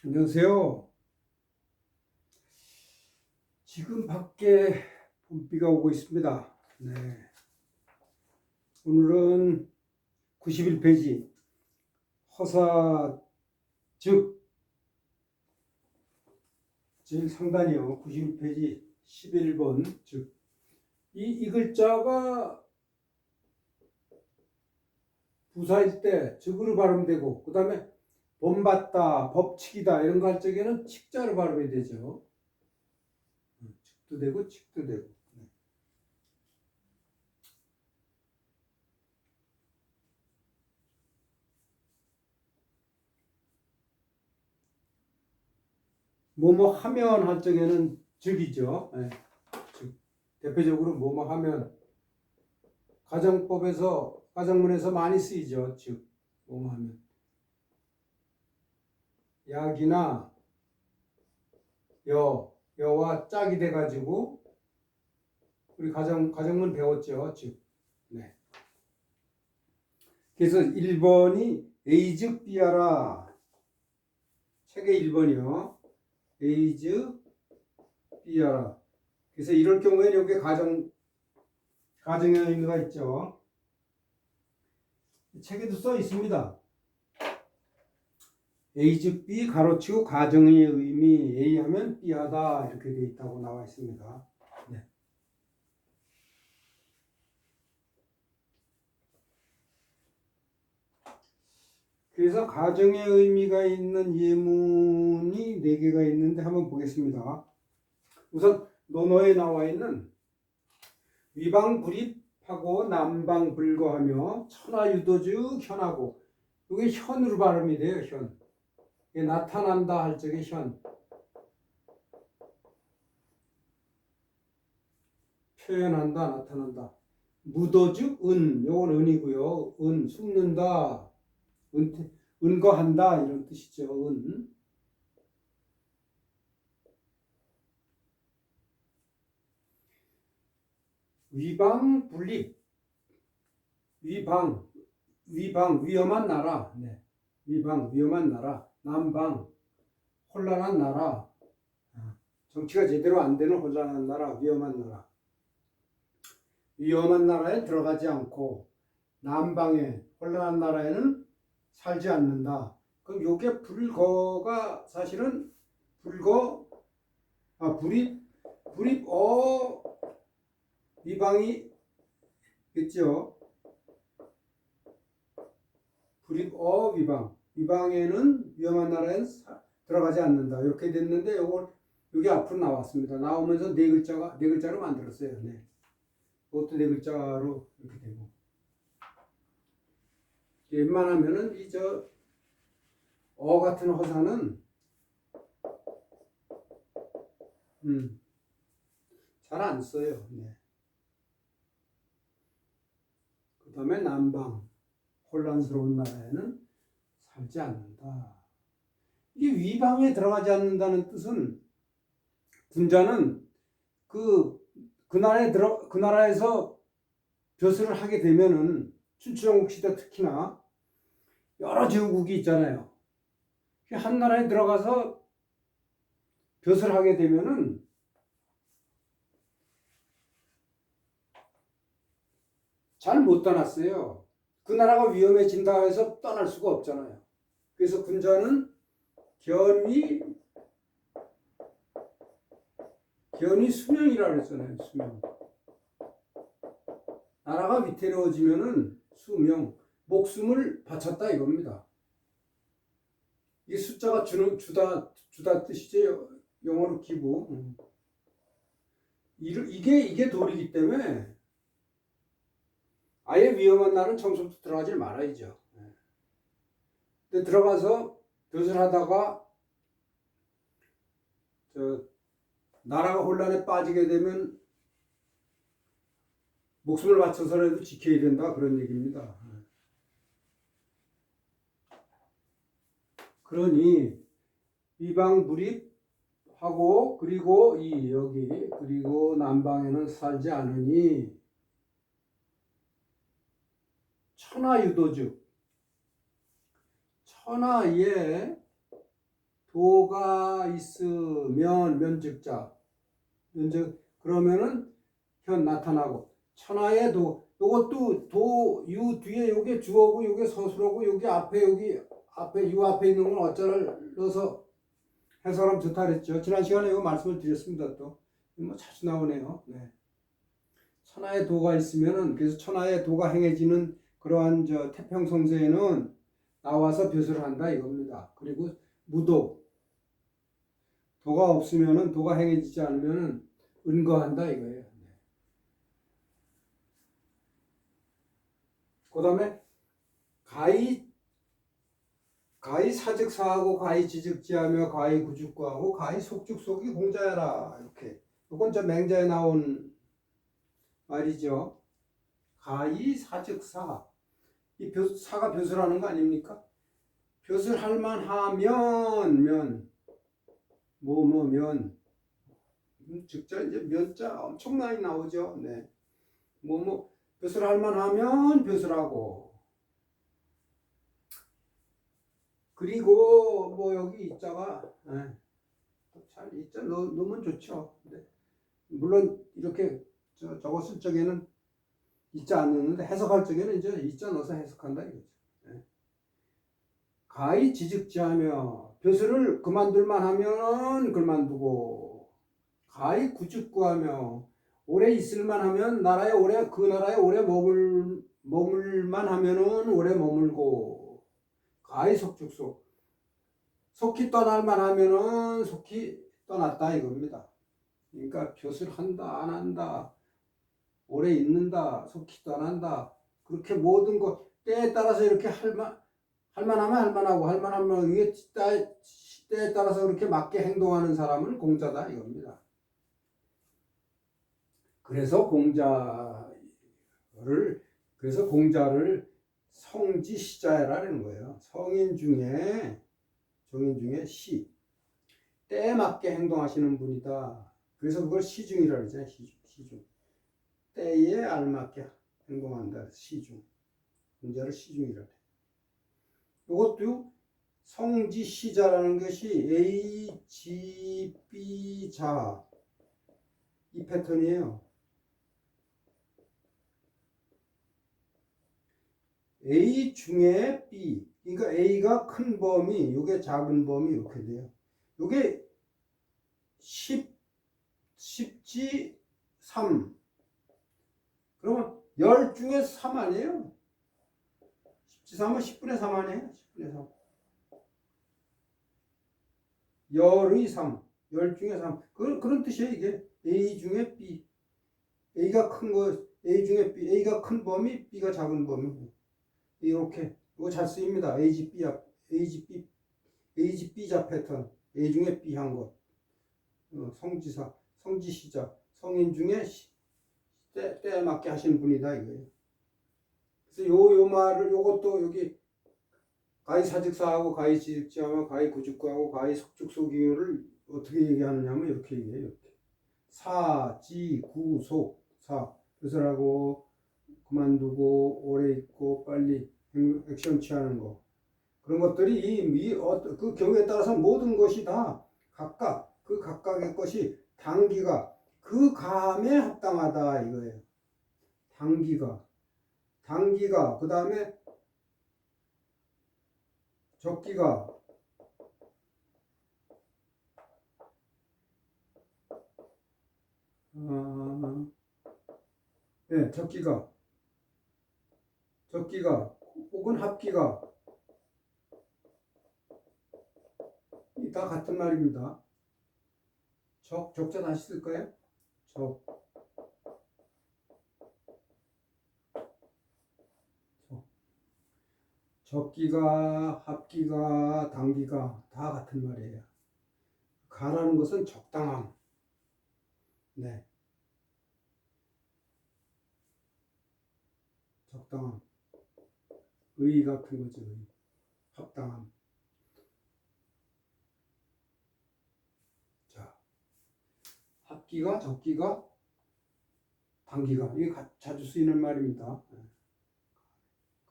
안녕하세요. 지금 밖에 봄비가 오고 있습니다. 네. 오늘은 91페이지 허사 즉 제일 상단이요. 91페이지 11번 즉 이 글자가 부사일 때 즉으로 발음되고 그 다음에 본받다, 법칙이다 이런 거 할 적에는 칙자로 발음이 되죠. 즉도 되고 칙도 되고. 뭐뭐 하면 할 적에는 즉이죠. 네. 즉. 대표적으로 뭐뭐 하면 가정법에서 가정문에서 많이 쓰이죠. 즉 뭐뭐 하면 약이나 여와 짝이 돼가지고 우리 가정문 배웠죠. 즉 네. 그래서 1번이 에이즈 삐아라 책의 1번이요. 에이즈 삐아라. 그래서 이럴 경우에는 여기 가정의 의미가 있죠. 책에도 써 있습니다. A 즉 B 가로치고 가정의 의미 A 하면 B 하다 이렇게 되어 있다고 나와 있습니다. 네. 그래서 가정의 의미가 있는 예문이 4개가 있는데 한번 보겠습니다. 우선 논어에 나와 있는 위방불입하고 남방불거하며 천하유도즉 현하고 이게 현으로 발음이 돼요. 현. 이게 나타난다 할 적에 현. 표현한다 나타난다. 무도즉 은. 요건 은이고요. 은 숨는다. 은거한다 이런 뜻이죠. 은. 위방불입. 위방 위험한 나라. 네. 위방 위험한 나라. 남방 혼란한 나라. 정치가 제대로 안 되는 혼란한 나라. 위험한 나라. 위험한 나라에 들어가지 않고 남방에 혼란한 나라에는 살지 않는다. 그럼 요게 불거가 사실은 불입 위방이 있죠. 위방에는 위험한 나라에는 들어가지 않는다. 이렇게 됐는데 여기 앞으로 나왔습니다. 나오면서 네 글자로 만들었어요. 네. 그것도 네 글자로 이렇게 되고. 웬만하면은 같은 허사는 잘 안 써요. 네. 그 다음에 남방 혼란스러운 나라에는 살지 않는다. 이게 위방에 들어가지 않는다는 뜻은 군자는 그 나라에서 벼슬을 하게 되면은 춘추전국 시대 특히나 여러 제국이 있잖아요. 한 나라에 들어가서 벼슬을 하게 되면은 잘 못 떠났어요. 그 나라가 위험해진다 해서 떠날 수가 없잖아요. 그래서 군자는 견위 수명이라고 했잖아요. 수명. 나라가 위태로워지면은 수명, 목숨을 바쳤다 이겁니다. 이게 숫자가 주다 뜻이죠. 영어로 기부. 이게 도리기 때문에 아예 위험한 날은 처음부터 들어가지 말아야죠. 근데 들어가서 벼슬 하다가 나라가 혼란에 빠지게 되면 목숨을 바쳐서라도 지켜야 된다 그런 얘기입니다. 그러니 위방불입하고 그리고 그리고 남방에는 살지 않으니 천하유도즉 천하에 도가 있으면 면적자 면적 그러면은 현 나타나고 천하의 도 요것도 도 유 뒤에 요게 주어고 요게 서술어고 요게 앞에 여기 앞에 유 앞에 있는 건 어쩌를 넣어서 해석하면 좋다 그랬죠. 지난 시간에 이거 말씀을 드렸습니다. 또 뭐 자주 나오네요. 네. 천하의 도가 있으면은 그래서 천하의 도가 행해지는 그러한 저 태평성세에는 나와서 벼슬을 한다 이겁니다. 그리고 무도 도가 없으면은 도가 행해지지 않으면은 은거한다 이거예요. 그 다음에 가히 사즉사하고 가히 지즉지하며 가히 구축구하고 가히 속죽속이 공자야라 이렇게 이건 저 맹자에 나온 말이죠. 가히 사즉사 이 사가 벼슬하는 거 아닙니까? 벼슬할 만하면 면 뭐뭐면 즉자 이제 면자 엄청 많이 나오죠. 네. 뭐뭐 벼슬할 만하면 벼슬하고 그리고 뭐 여기 이자가 잘 이자 넣으면 좋죠. 네. 물론 이렇게 저거 쓸 적에는 이자 안 넣는데 해석할 적에는 이제 이자 넣어서 해석한다 이거죠. 네. 가히 지즉지하며 벼슬을 그만둘만 하면 그만두고 가히 구축구하며 오래 있을만 하면 나라에 오래 그 나라에 오래 머물만 하면은 오래 머물고 가히 속죽속 속히 떠날만 하면은 속히 떠났다 이겁니다. 그러니까 벼슬 한다 안 한다 오래 있는다 속히 떠난다 그렇게 모든 것 때에 따라서 이렇게 할만하면 할만하고 할만하면 이게 때에 따라서 그렇게 맞게 행동하는 사람은 공자다 이겁니다. 그래서 공자를 성지시자라는 거예요. 정인 중에 시 때에 맞게 행동하시는 분이다. 그래서 그걸 시중이라 그러잖아요. 시중 때에 알맞게 행동한다. 시중 공자를 시중이라 그래. 이것도 성지시자라는 것이 A, G, B, 자 이 패턴이에요. A 중에 B 그러니까 A가 큰 범위 이게 작은 범위 이렇게 돼요. 이게 10지 3 그러면 10 중에 3 아니에요? 10지 3은 10분의 3 아니에요? 10분의 3 열의 3 10 중에 3 그런 뜻이에요. 이게 A 중에 B A가 큰 거 A 중에 B A가 큰 범위 B가 작은 범위 이렇게 이거 잘 쓰입니다. AGB자 패턴 A 중에 B 한 것 성지사 성지시자 성인 중에 때에 맞게 하시는 분이다 이거예요. 그래서 요 말을 요것도 여기 가히 사즉사하고 가히 지즉지하며 가히 구축구하고 가히 속죽속이를 어떻게 얘기하느냐면 이렇게 얘기해요. 이렇게 사지구속 사 벼슬하고 그만두고 오래 있고 빨리 액션 취하는 거 그런 것들이 그 경우에 따라서 모든 것이 다 각각 그 각각의 것이 단기가 그 감에 합당하다 이거예요. 단기가 그 다음에 적기가 네, 적기가 혹은 합기가 다 같은 말입니다. 적자 다시 쓸까요? 적기가 합기가 단기가 다 같은 말이에요. 가라는 것은 적당함. 네. 적당함. 의 같은 거죠. 합당함. 자, 합기가, 적기가, 단기가 이게 자주 쓰이는 말입니다.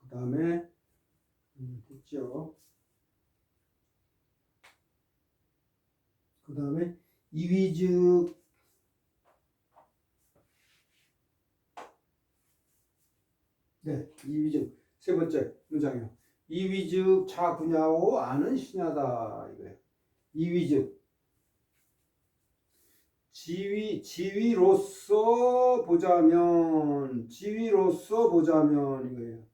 그 다음에 됐죠. 그 다음에 이위즉 네, 이위즉 세 번째 문장이요. 이위즉 자구냐오 아는 시냐다 이거예요. 이위즉 지위로서 보자면 이거예요.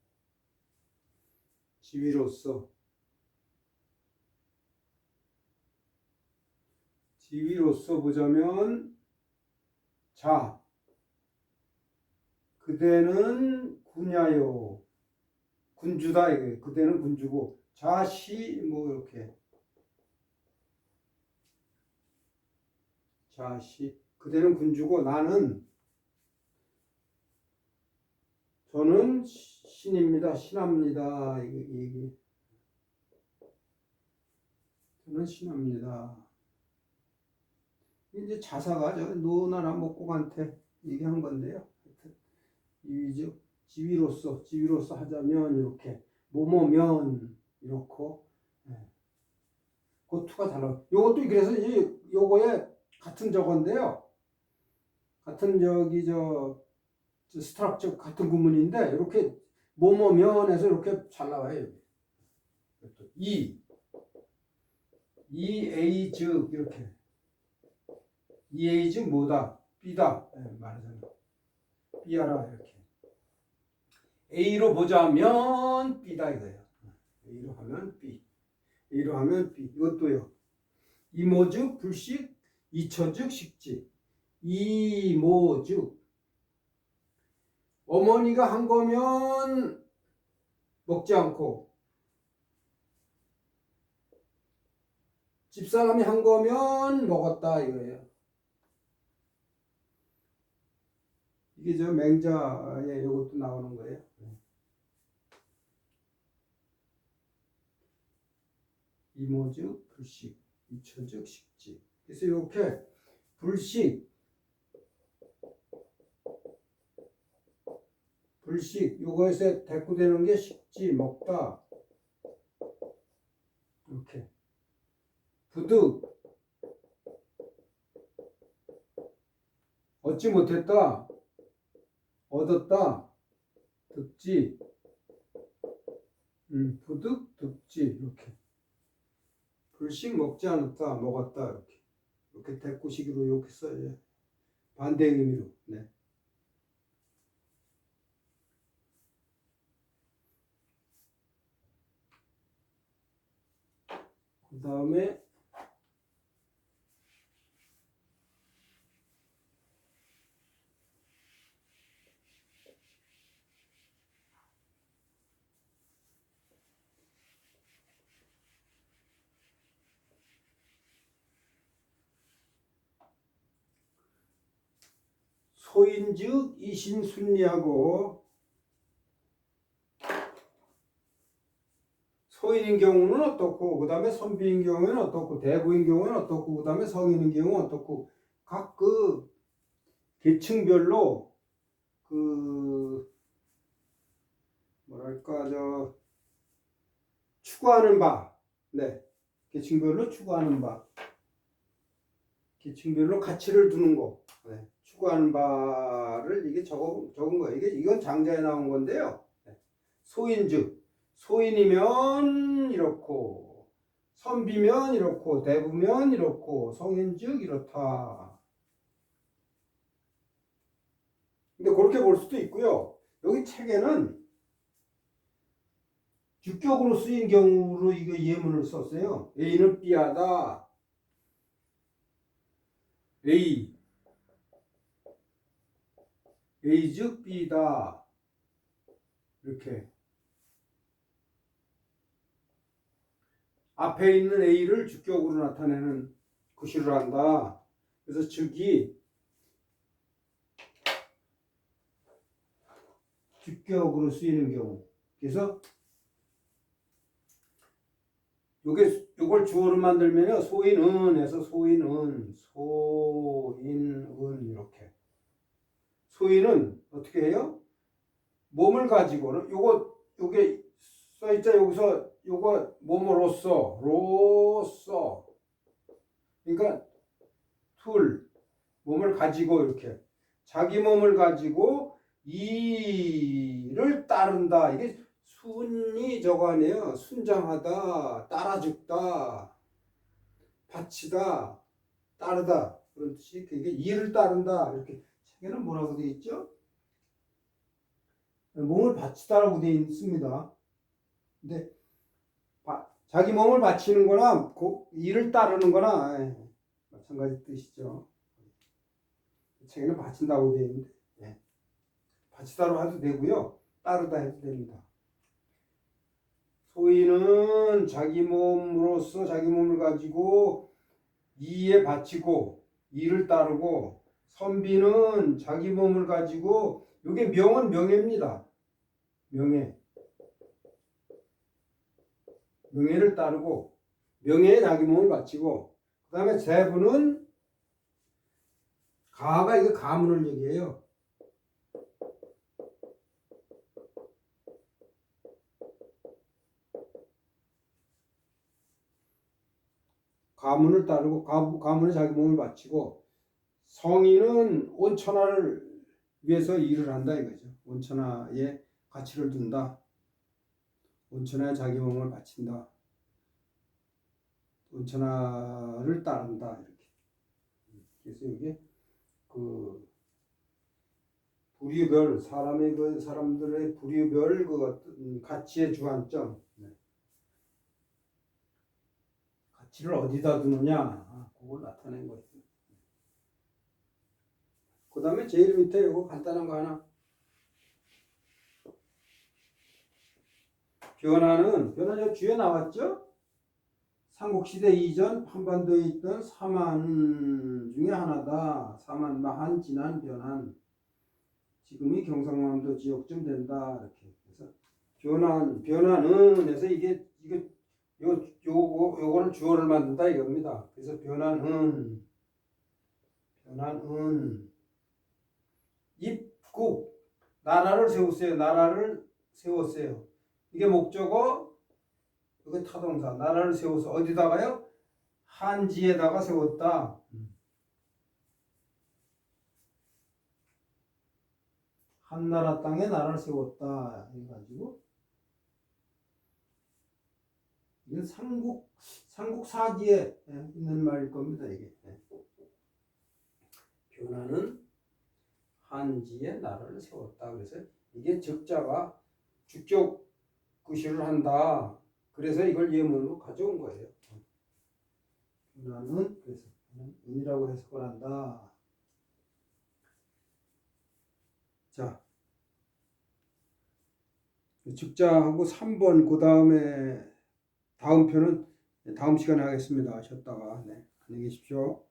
지위로서 보자면 자 그대는 구냐요 군주다 이거예요. 그대는 군주고 자시 뭐 이렇게 자시 그대는 군주고 저는 신입니다. 신합니다. 이게 얘기. 저는 신합니다. 이제 자사가 저 노나라 목공한테 얘기한 건데요. 이위즉 지위로서 하자면 이렇게 뭐뭐면 이렇고 그 투가 달라. 요것도 그래서 이제 요거에 같은 저건데요. 같은 스트럭처 같은 구문인데 이렇게 뭐뭐면에서 이렇게 잘 나와요. 이에이 즉 이렇게 이에이 즉 뭐다 B다 말하자면 B하라 이렇게 A로 보자면 B다 이거예요. A로 하면 B 이것도요. 이모즉 불식 이처즉 식지 이모즉 어머니가 한 거면 먹지 않고 집사람이 한 거면 먹었다 이거예요. 이게 저 맹자에 이것도 나오는 거예요. 이모즉 불식 이처즉 식지. 그래서 이렇게 불식 요거에서 대꾸되는 게 식지 먹다 이렇게 부득 얻지 못했다 얻었다 득지 부득 득지 이렇게 불식 먹지 않았다 먹었다 이렇게 대꾸식으로 이렇게 써요. 반대 의미로. 네. 그 다음에 소인즉 이신순리하고 소인인 경우는 어떻고 그 다음에 선비인 경우는 어떻고 대부인 경우는 어떻고 그 다음에 성인인 경우는 어떻고 각 그 계층별로 그 뭐랄까 추구하는 바 계층별로 추구하는 바 계층별로 가치를 두는 거 추구하는 바를 이게 적은 거예요. 이건 장자에 나온 건데요. 소인즉 소인이면 이렇고 선비면 이렇고 대부면 이렇고 성인즉 이렇다. 근데 그렇게 볼 수도 있고요. 여기 책에는 주격으로 쓰인 경우로 이거 예문을 썼어요. A는 B하다. A 즉 B다. 이렇게 앞에 있는 A를 주격으로 나타내는 구실을 한다. 그래서 즉이 주격으로 쓰이는 경우. 그래서 요걸 주어로 만들면요. 소인은에서 소인은 이렇게. 소인은 어떻게 해요? 몸을 가지고는 요게 써있자 여기서 요거 몸으로써 그러니까 그러니까 툴 몸을 가지고 이렇게 자기 몸을 가지고 이를 따른다. 이게 순이 저거 아니에요. 순장하다, 따라 죽다, 바치다, 따르다 그런 뜻이 그게 이를 따른다. 이렇게 책에는 뭐라고 되어 있죠? 몸을 바치다라고 되어 있습니다. 근데 자기 몸을 바치는 거나 이를 따르는 거나 마찬가지 뜻이죠. 책에는 바친다고 되어 있는데 바치다로 해도 되고요. 따르다 해도 됩니다. 소인은 자기 몸으로서 자기 몸을 가지고 이에 바치고 이를 따르고 선비는 자기 몸을 가지고 이게 명은 명예입니다. 명예를 따르고 명예에 자기 몸을 바치고 그 다음에 세부는 가가 이거 가문을 얘기해요. 가문을 따르고 가문에 자기 몸을 바치고 성인은 온천하를 위해서 일을 한다 이거죠. 온천하에 가치를 둔다. 온천하에 자기 몸을 바친다. 온천하를 따른다 이렇게. 그래서 이게 그 부류별 사람들의 부류별 그 가치의 주관점. 가치를 어디다 두느냐 그걸 나타낸 거예요. 그 다음에 제일 밑에 이거 간단한 거 하나. 변화는 저 뒤에 나왔죠? 삼국시대 이전 한반도에 있던 사만 중에 하나다. 사만마한 진한 변한. 지금이 경상남도 지역쯤 된다. 이렇게 해서 변화는 해서 요거를 주어를 만든다 이겁니다. 그래서 변화는 입국 나라를 세웠어요. 이게 목적어 이게 타동사 나라를 세워서 어디다가요? 한지에다가 세웠다. 한나라 땅에 나라를 세웠다 해가지고 이게 삼국사기에 있는 말일 겁니다. 이게 변화는 한지에 나라를 세웠다. 그래서 이게 적자가 주격 구실을 한다. 그래서 이걸 예문으로 가져온 거예요. 변화는 그래서 은이라고 해석을 한다. 자, 적자하고 3번 그 다음에 다음 편은 다음 시간에 하겠습니다. 쉬었다가 안녕히 계십시오.